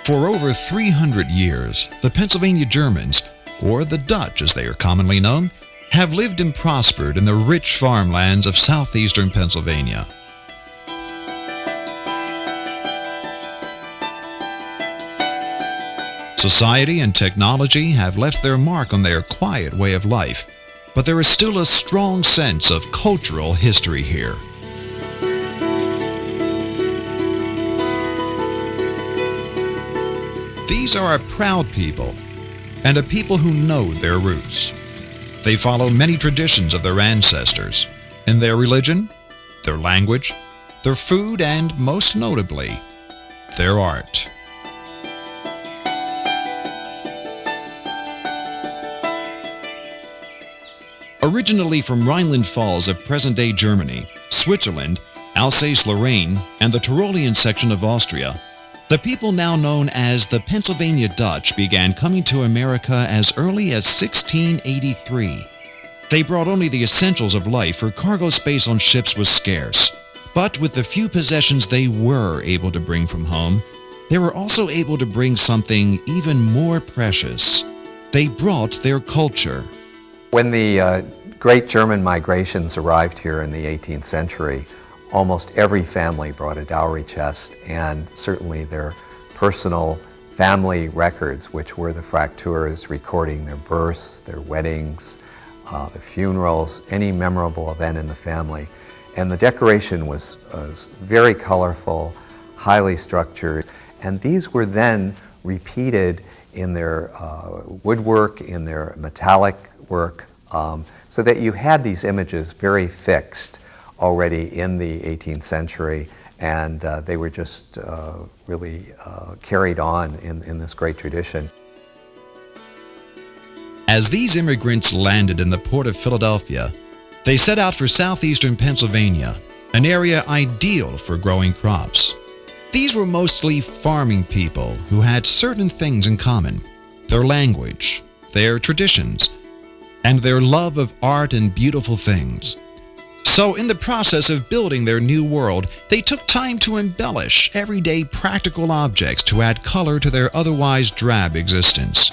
For over 300 years, the Pennsylvania Germans, or the Dutch as they are commonly known, have lived and prospered in the rich farmlands of southeastern Pennsylvania. Society and technology have left their mark on their quiet way of life, but there is still a strong sense of cultural history here. These are a proud people, and a people who know their roots. They follow many traditions of their ancestors, in their religion, their language, their food, and most notably, their art. Originally from Rhineland Falls of present-day Germany, Switzerland, Alsace-Lorraine, and the Tyrolean section of Austria, the people now known as the Pennsylvania Dutch began coming to America as early as 1683. They brought only the essentials of life, for cargo space on ships was scarce. But with the few possessions they were able to bring from home, they were also able to bring something even more precious. They brought their culture. When the great German migrations arrived here in the 18th century, almost every family brought a dowry chest, and certainly their personal family records, which were the Fraktuurs, recording their births, their weddings, their funerals, any memorable event in the family. And the decoration was very colorful, highly structured, and these were then repeated in their woodwork, in their metallic work, so that you had these images very fixed already in the 18th century, and they were just really carried on in this great tradition. As these immigrants landed in the port of Philadelphia, they set out for southeastern Pennsylvania, an area ideal for growing crops. These were mostly farming people who had certain things in common: their language, their traditions, and their love of art and beautiful things. So in the process of building their new world, they took time to embellish everyday practical objects to add color to their otherwise drab existence.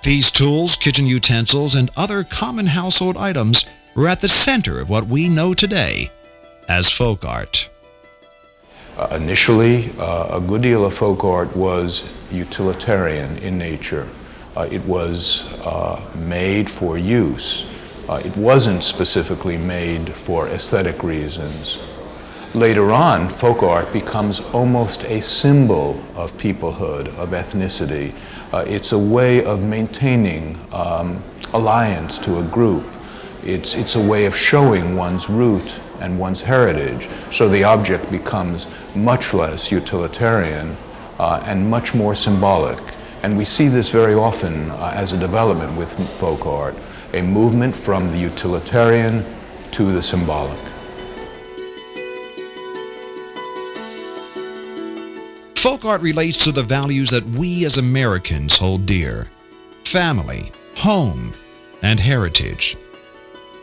These tools, kitchen utensils, and other common household items were at the center of what we know today as folk art. Initially, a good deal of folk art was utilitarian in nature. It was made for use. It wasn't specifically made for aesthetic reasons. Later on, folk art becomes almost a symbol of peoplehood, of ethnicity. It's a way of maintaining alliance to a group. It's a way of showing one's root and one's heritage. So the object becomes much less utilitarian and much more symbolic. And we see this very often as a development with folk art, a movement from the utilitarian to the symbolic. Folk art relates to the values that we as Americans hold dear: family, home, and heritage.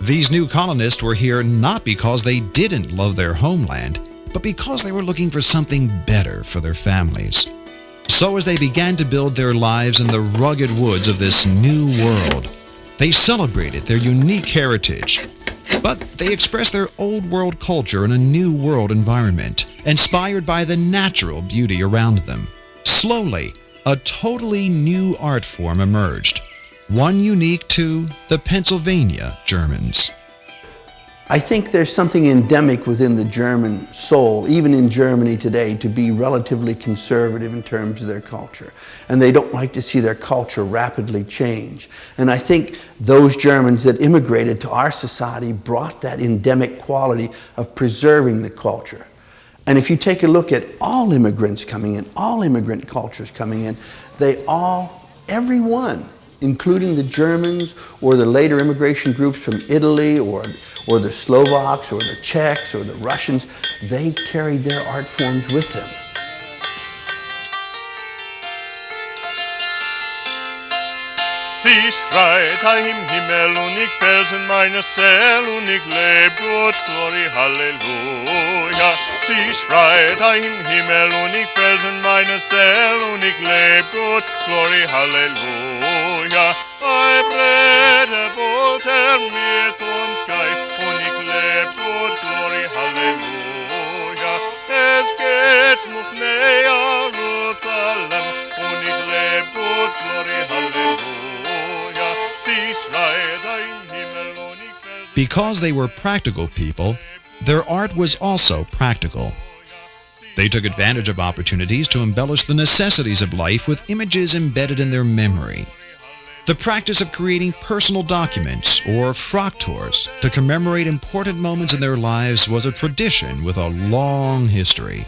These new colonists were here not because they didn't love their homeland, but because they were looking for something better for their families. So as they began to build their lives in the rugged woods of this new world, they celebrated their unique heritage, but they expressed their old world culture in a new world environment, inspired by the natural beauty around them. Slowly, a totally new art form emerged, one unique to the Pennsylvania Germans. I think there's something endemic within the German soul, even in Germany today, to be relatively conservative in terms of their culture. And they don't like to see their culture rapidly change. And I think those Germans that immigrated to our society brought that endemic quality of preserving the culture. And if you take a look at all immigrants coming in, all immigrant cultures coming in, everyone, including the Germans or the later immigration groups from Italy or the Slovaks or the Czechs or the Russians, they carried their art forms with them. Sie schreit im Himmel und ich felsen meine Seele und ich leb gut, Glory, Halleluja. Sie schreit im Himmel und ich felsen meine Seele und ich leb gut, Glory, Halleluja. Ei Brede wollte mit uns gehen und ich leb gut, Glory, Halleluja. Es geht noch näher Jerusalem und ich leb gut, Glory, Halleluja. Sie schreit im Himmel und ich felsen. Because they were practical people, their art was also practical. They took advantage of opportunities to embellish the necessities of life with images embedded in their memory. The practice of creating personal documents or fraktours to commemorate important moments in their lives was a tradition with a long history.